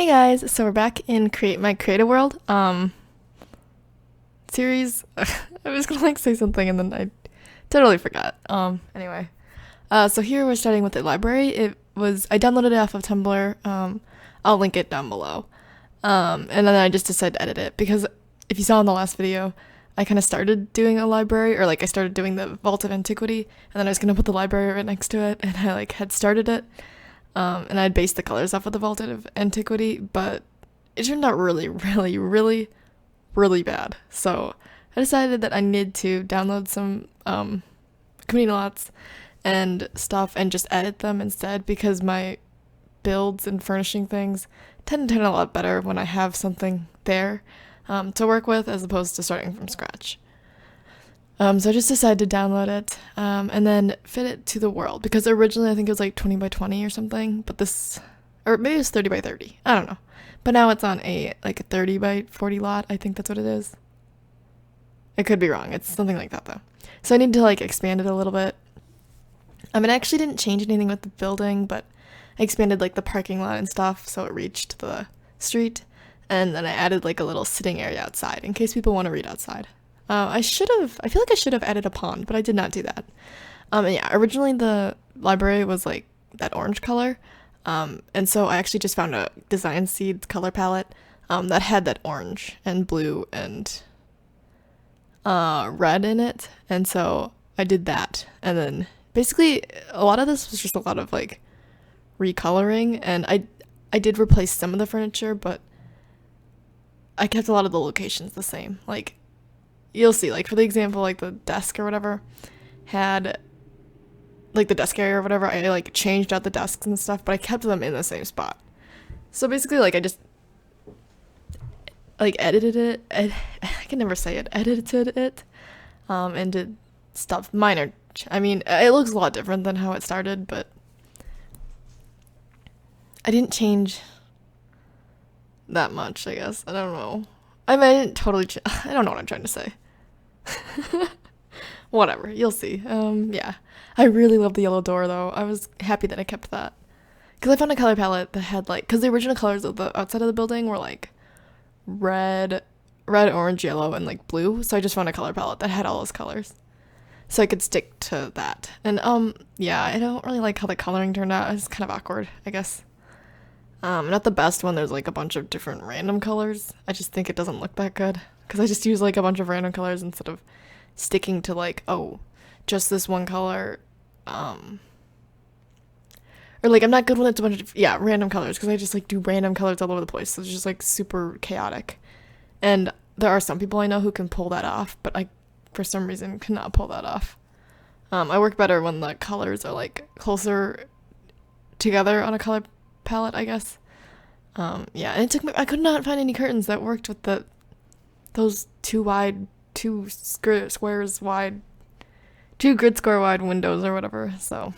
Hey guys, so we're back in Create My Creative World series. I was gonna say something and then I totally forgot. Anyway. So here we're starting with the library. I downloaded it off of Tumblr. I'll link it down below. And then I just decided to edit it because if you saw in the last video, I kind of started doing a library, or like I started doing the Vault of Antiquity, and then I was gonna put the library right next to it, and I like had started it. And I'd based the colors off of the Vault of Antiquity, but it turned out really, really, really, really bad. So I decided that I needed to download some community lots and stuff and just edit them instead because my builds and furnishing things tend to turn a lot better when I have something there to work with as opposed to starting from scratch. So I just decided to download it and then fit it to the world because originally I think it was like 20 by 20 or something, or maybe it was 30 by 30. I don't know. But now it's on a 30 by 40 lot. I think that's what it is. I could be wrong. It's something like that though. So I need to expand it a little bit. It actually didn't change anything with the building, but I expanded the parking lot and stuff so it reached the street. And then I added a little sitting area outside in case people want to read outside. I feel like I should have added a pond, but I did not do that. And yeah, originally the library was that orange color. And so I actually just found a Design Seeds color palette, that had that orange and blue and, red in it. And so I did that. And then basically a lot of this was just a lot of recoloring. And I did replace some of the furniture, but I kept a lot of the locations the same. You'll see, for the example, the desk or whatever had, the desk area or whatever, I, changed out the desks and stuff, but I kept them in the same spot. So basically, I just, edited it, I can never say it, edited it, and did stuff, minor, it looks a lot different than how it started, but I didn't change that much, I guess, I don't know. I didn't totally, I don't know what I'm trying to say. Whatever, you'll see. Yeah. I really love the yellow door though. I was happy that I kept that. Because I found a color palette that had because the original colors of the outside of the building were red, orange, yellow, and blue. So I just found a color palette that had all those colors. So I could stick to that. And yeah, I don't really like how the coloring turned out. It's kind of awkward, I guess. Not the best when there's a bunch of different random colors. I just think it doesn't look that good. Because I just use a bunch of random colors instead of sticking to oh, just this one color. Or I'm not good when it's a bunch of, yeah, random colors. Because I just do random colors all over the place. So it's just super chaotic. And there are some people I know who can pull that off. But I, for some reason, cannot pull that off. I work better when the colors are closer together on a color palette, I guess. Yeah, and it took me, I could not find any curtains that worked with those two grid square wide windows or whatever, so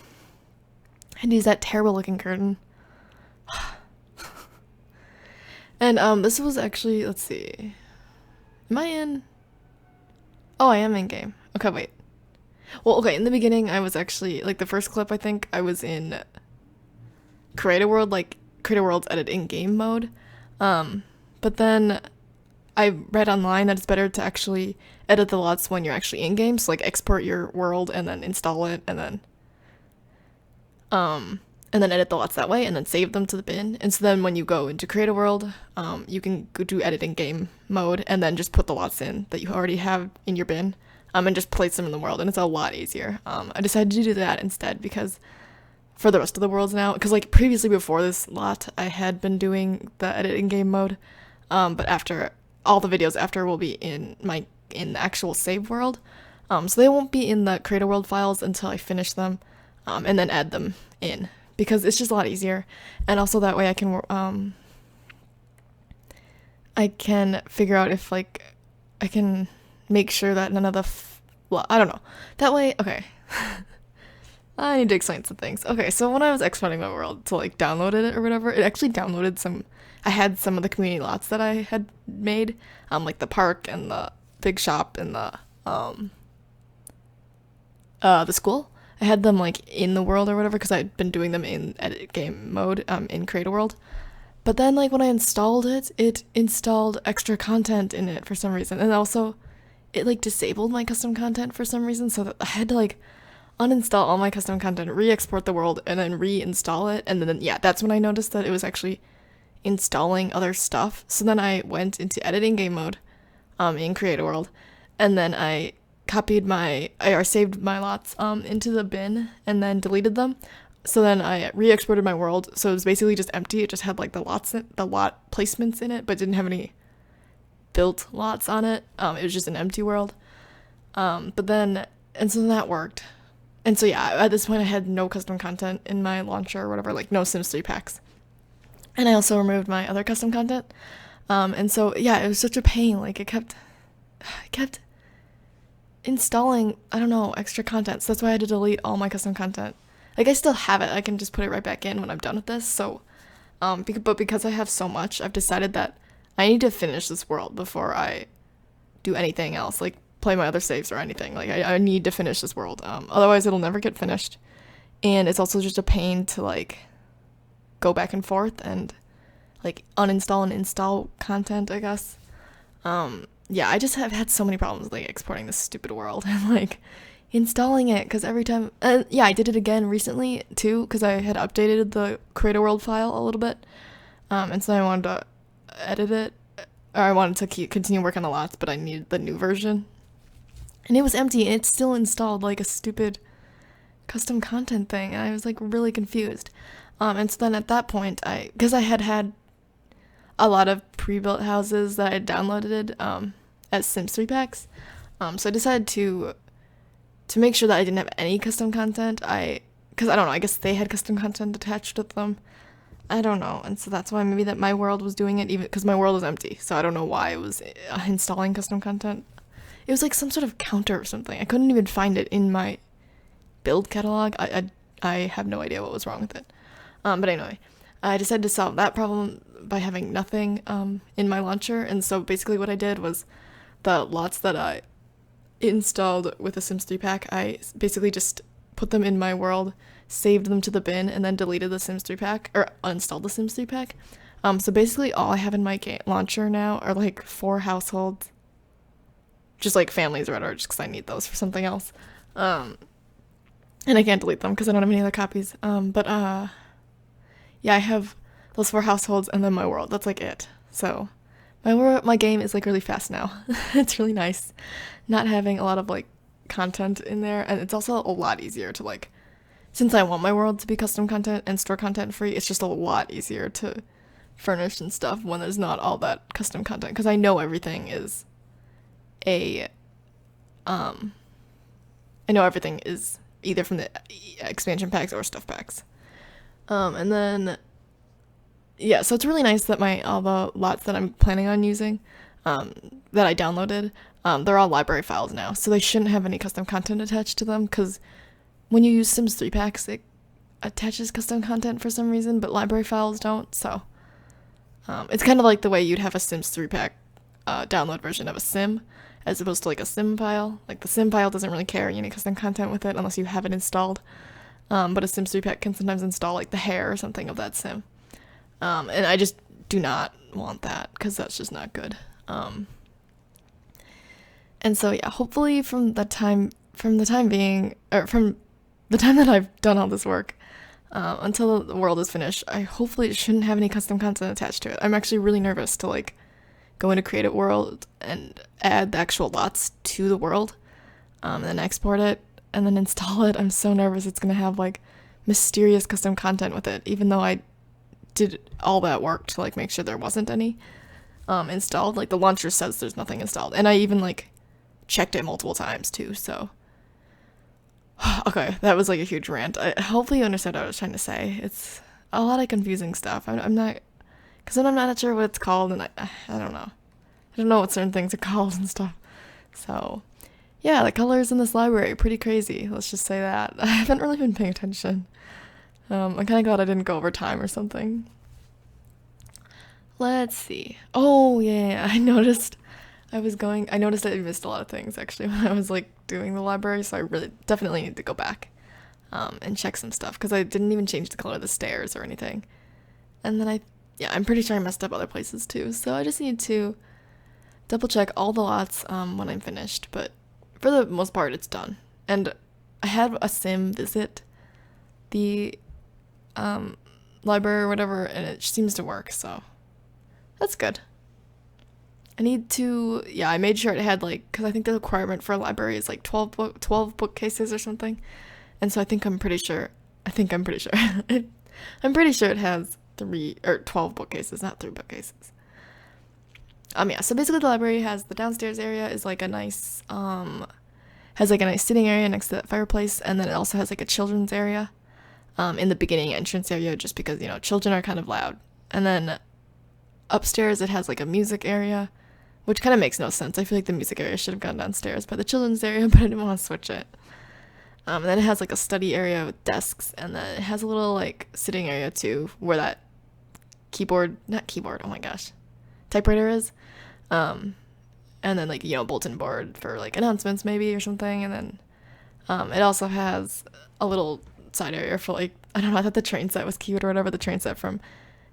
I had to use that terrible looking curtain. And this was actually, let's see, am I in? Oh, I am in game. Okay, wait. Well, okay, in the beginning I was actually the first clip, I think I was in Creative World, Creative World's edit in game mode. But then I read online that it's better to actually edit the lots when you're actually in game. So export your world and then install it and then edit the lots that way and then save them to the bin. And so then when you go into Creative World, you can go do edit in game mode and then just put the lots in that you already have in your bin, and just place them in the world, and it's a lot easier. I decided to do that instead because for the rest of the worlds now, because previously before this lot I had been doing the edit in game mode, but after all the videos after will be in the actual save world, so they won't be in the Creator World files until I finish them, and then add them in because it's just a lot easier, and also that way I can figure out if I can make sure that none of the well, I don't know, that way. Okay. I need to explain some things. Okay, so when I was exporting my world to download it or whatever, it actually downloaded I had some of the community lots that I had made, the park and the big shop and the school. I had them in the world or whatever because I'd been doing them in edit game mode, in Create a World. But then like when I installed it, it installed extra content in it for some reason. And also it like disabled my custom content for some reason, so that I had to like uninstall all my custom content, re-export the world, and then reinstall it. And then yeah, that's when I noticed that it was actually installing other stuff. So then I went into editing game mode in Create a World, and then I saved my lots into the bin and then deleted them. So then I re-exported my world, so it was basically just empty. It just had like the lot placements in it, but didn't have any built lots on it. It was just an empty world. But then, and so that worked. And so yeah, at this point I had no custom content in my launcher or whatever, like no Sims 3 packs. And I also removed my other custom content. And so yeah, it was such a pain. Like it kept installing, I don't know, extra content. So that's why I had to delete all my custom content. Like I still have it. I can just put it right back in when I'm done with this. So, but because I have so much, I've decided that I need to finish this world before I do anything else, like play my other saves or anything. Like I need to finish this world. Otherwise it'll never get finished. And it's also just a pain to like go back and forth and like uninstall and install content, I guess. Yeah, I just have had so many problems like exporting this stupid world and like installing it, because every time yeah, I did it again recently too, because I had updated the Create a World file a little bit, and so I wanted to edit it, or I wanted to continue working on the lots, but I needed the new version, and it was empty, and it still installed like a stupid custom content thing, and I was like really confused. And so then at that point, because I had a lot of pre-built houses that I had downloaded as Sims 3 packs, so I decided to make sure that I didn't have any custom content, because I don't know, I guess they had custom content attached with them. I don't know, and so that's why maybe that my world was doing it, even because my world was empty, so I don't know why it was installing custom content. It was like some sort of counter or something. I couldn't even find it in my build catalog. I have no idea what was wrong with it. But anyway, I decided to solve that problem by having nothing in my launcher, and so basically what I did was the lots that I installed with a Sims 3 pack, I basically just put them in my world, saved them to the bin, and then deleted the Sims 3 pack, or uninstalled the Sims 3 pack. So basically all I have in my launcher now are like 4 households, just like families or whatever, just because I need those for something else. And I can't delete them because I don't have any other copies. Yeah, I have those 4 households and then my world. That's like it. So my game is like really fast now. It's really nice not having a lot of like content in there, and it's also a lot easier to like, since I want my world to be custom content and store content free, it's just a lot easier to furnish and stuff when there's not all that custom content, because I know everything is I know everything is either from the expansion packs or stuff packs. And then yeah, so it's really nice that all the lots that I'm planning on using, that I downloaded, they're all library files now, so they shouldn't have any custom content attached to them, because when you use Sims 3 packs, it attaches custom content for some reason, but library files don't, so it's kind of like the way you'd have a Sims 3 pack download version of a sim, as opposed to like a sim file. Like the sim file doesn't really carry any custom content with it unless you have it installed, but a Sims 3 pack can sometimes install like the hair or something of that sim. And I just do not want that, because that's just not good. And so yeah, hopefully from the time being, or from the time that I've done all this work, until the world is finished, hopefully it shouldn't have any custom content attached to it. I'm actually really nervous to like go into Create a World and add the actual lots to the world, and then export it and then install it. I'm so nervous it's gonna have like mysterious custom content with it, even though I did all that work to like make sure there wasn't any installed. Like the launcher says there's nothing installed, and I even like checked it multiple times too, so okay, that was like a huge rant. Hopefully you understood what I was trying to say. It's a lot of confusing stuff. I'm not, because I'm not sure what it's called, and I don't know. I don't know what certain things are called and stuff. So yeah, the colors in this library are pretty crazy, let's just say that. I haven't really been paying attention. I'm kind of glad I didn't go over time or something. Let's see. Oh yeah, I noticed I noticed I missed a lot of things actually when I was like doing the library, so I really definitely need to go back and check some stuff, because I didn't even change the color of the stairs or anything. And then yeah, I'm pretty sure I messed up other places too. So I just need to double check all the lots when I'm finished. But for the most part, it's done. And I had a sim visit the library or whatever, and it seems to work. So that's good. I need to, yeah, I made sure it had like, because I think the requirement for a library is like 12 bookcases or something. And so I'm pretty sure, I'm pretty sure, I'm pretty sure it has 12 bookcases, not 3 bookcases. Yeah, so basically the library has the downstairs area is like a nice, has like a nice sitting area next to that fireplace. And then it also has like a children's area, in the beginning entrance area, just because, children are kind of loud. And then upstairs it has like a music area, which kind of makes no sense. I feel like the music area should have gone downstairs by the children's area, but I didn't want to switch it. And then it has like a study area with desks, and then it has a little like sitting area too, where that oh my gosh, typewriter is. And then like, bulletin board for like announcements maybe or something. And then it also has a little side area for like, I don't know, I thought the train set was cute or whatever, the train set from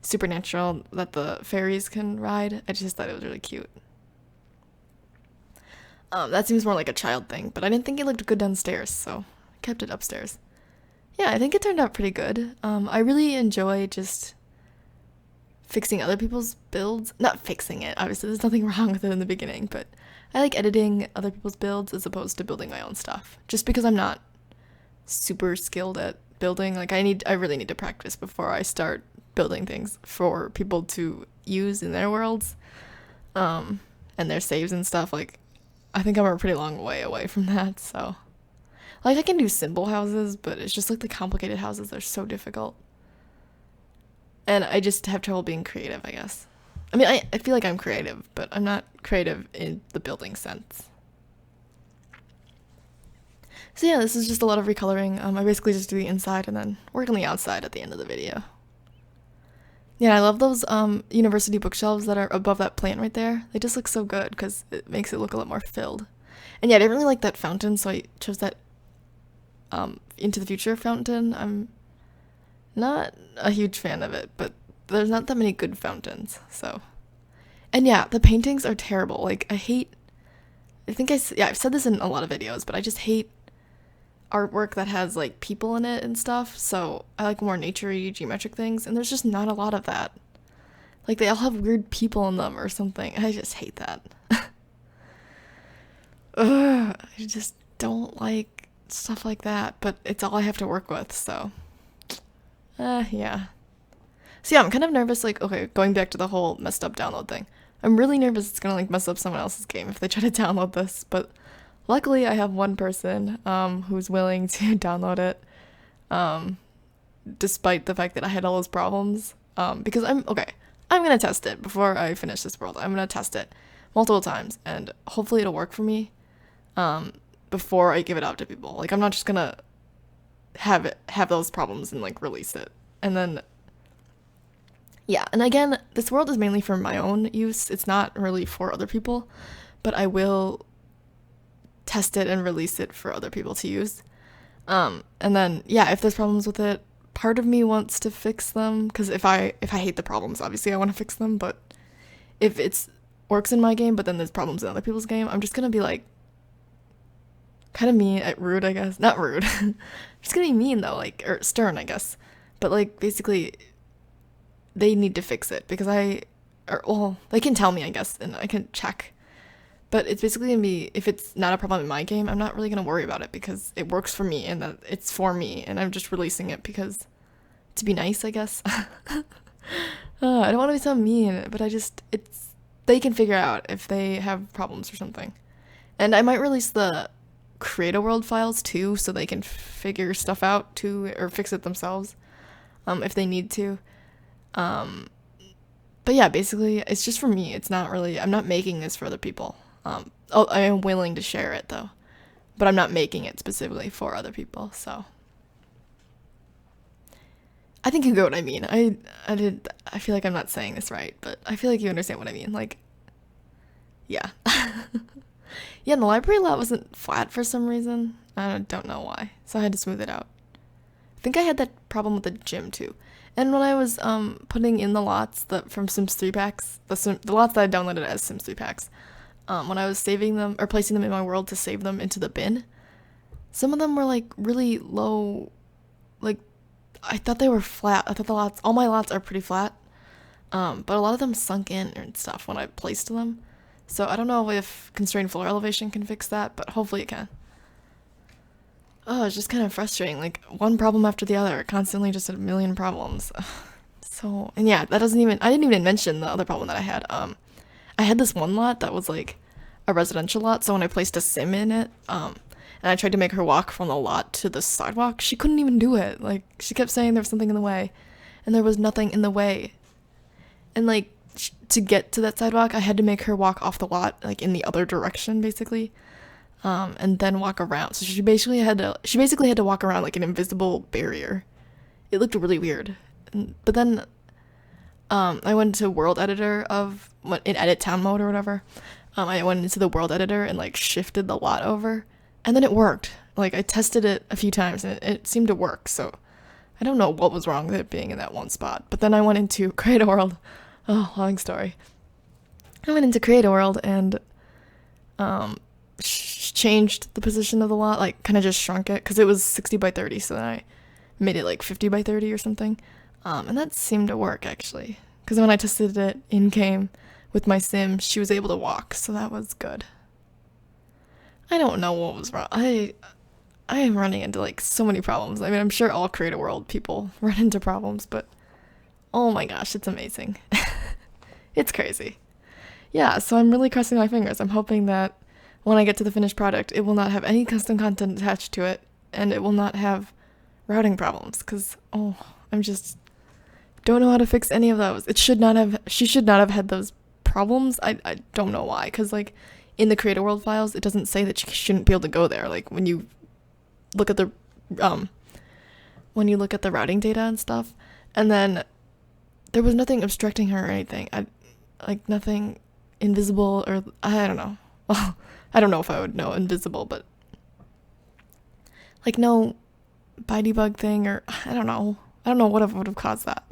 Supernatural that the fairies can ride. I just thought it was really cute. That seems more like a child thing, but I didn't think it looked good downstairs, so I kept it upstairs. Yeah, I think it turned out pretty good. I really enjoy just fixing other people's builds. Not fixing it, obviously, there's nothing wrong with it in the beginning, but I like editing other people's builds as opposed to building my own stuff. Just because I'm not super skilled at building, like I really need to practice before I start building things for people to use in their worlds, and their saves and stuff. Like, I think I'm a pretty long way away from that, so like I can do simple houses, but it's just like the complicated houses, they're so difficult. And I just have trouble being creative, I guess. I mean, I feel like I'm creative, but I'm not creative in the building sense. So yeah, this is just a lot of recoloring. I basically just do the inside and then work on the outside at the end of the video. Yeah, I love those university bookshelves that are above that plant right there. They just look so good because it makes it look a lot more filled. And yeah, I didn't really like that fountain, so I chose that Into the Future fountain. I'm not a huge fan of it, but there's not that many good fountains, so. And yeah, the paintings are terrible. Like, I've said this in a lot of videos, but I just hate artwork that has like people in it and stuff. So I like more naturey geometric things, and there's just not a lot of that. Like, they all have weird people in them or something. I just hate that. Ugh, I just don't like stuff like that, but it's all I have to work with, so yeah. So yeah, I'm kind of nervous, like, okay, going back to the whole messed up download thing. I'm really nervous it's gonna like mess up someone else's game if they try to download this, but luckily I have one person who's willing to download it, despite the fact that I had all those problems, because I'm gonna test it before I finish this world. I'm gonna test it multiple times, and hopefully it'll work for me, before I give it out to people. Like, I'm not just gonna have those problems and like release it. And then yeah, and again, this world is mainly for my own use. It's not really for other people, but I will test it and release it for other people to use. And then yeah, if there's problems with it, part of me wants to fix them, because if I hate the problems, obviously I want to fix them. But if it's works in my game, but then there's problems in other people's game, I'm just gonna be like kind of mean, rude, I guess. Not rude. Just gonna be mean though, like, or stern, I guess. But like, basically, they need to fix it because they can tell me, I guess, and I can check. But it's basically gonna be, if it's not a problem in my game, I'm not really gonna worry about it because it works for me and that it's for me, and I'm just releasing it because to be nice, I guess. I don't want to be so mean, but they can figure out if they have problems or something. And I might release the create a world files too, so they can figure stuff out too, or fix it themselves, if they need to. But yeah, basically it's just for me. It's not really, I'm not making this for other people. I am willing to share it though, but I'm not making it specifically for other people. So I think you get what I mean. I feel like I'm not saying this right, but I feel like you understand what I mean. Like, yeah. Yeah, and the library lot wasn't flat for some reason. I don't know why, so I had to smooth it out. I think I had that problem with the gym too. And when I was putting in the lots that from Sims 3 packs, the lots that I downloaded as Sims 3 packs, when I was saving them or placing them in my world to save them into the bin, some of them were like really low. Like I thought they were flat. I thought all my lots are pretty flat. But a lot of them sunk in and stuff when I placed them. So I don't know if constrained floor elevation can fix that, but hopefully it can. Oh, it's just kind of frustrating. Like one problem after the other, constantly just a million problems. So, and yeah, I didn't even mention the other problem that I had. I had this one lot that was like a residential lot, so when I placed a sim in it, and I tried to make her walk from the lot to the sidewalk, she couldn't even do it. Like, she kept saying there was something in the way, and there was nothing in the way. And like, to get to that sidewalk, I had to make her walk off the lot, like in the other direction, basically, and then walk around. So she basically had to walk around like an invisible barrier. It looked really weird. But then, I went to world editor in edit town mode or whatever. I went into the world editor and like shifted the lot over, and then it worked. Like I tested it a few times and it seemed to work. So I don't know what was wrong with it being in that one spot. But then I went into create a world. Oh, long story. I went into create a world and changed the position of the lot, like kind of just shrunk it because it was 60 by 30. So then I made it like 50 by 30 or something. And that seemed to work actually. Because when I tested it in game with my sim, she was able to walk. So that was good. I don't know what was wrong. I am running into like so many problems. I mean, I'm sure all create a world people run into problems, but oh my gosh, it's amazing. It's crazy. Yeah, so I'm really crossing my fingers. I'm hoping that when I get to the finished product, it will not have any custom content attached to it, and it will not have routing problems, because, I'm just don't know how to fix any of those. She should not have had those problems. I don't know why, because, like, in the creator world files, it doesn't say that she shouldn't be able to go there. Like, when you look at the, routing data and stuff, and then there was nothing obstructing her or anything. Like, nothing invisible, or I don't know. Well, I don't know if I would know invisible, but like no by debug thing, or I don't know what would have caused that.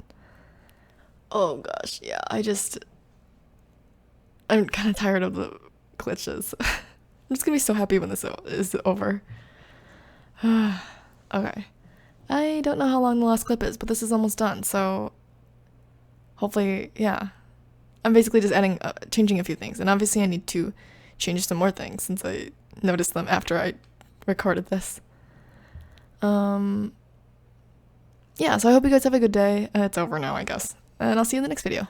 Oh gosh, yeah, I'm kind of tired of the glitches. I'm just gonna be so happy when this is over. Okay, I don't know how long the last clip is, but this is almost done, so hopefully, yeah. I'm basically just changing a few things, and obviously I need to change some more things since I noticed them after I recorded this. Yeah, so I hope you guys have a good day. It's over now, I guess. And I'll see you in the next video.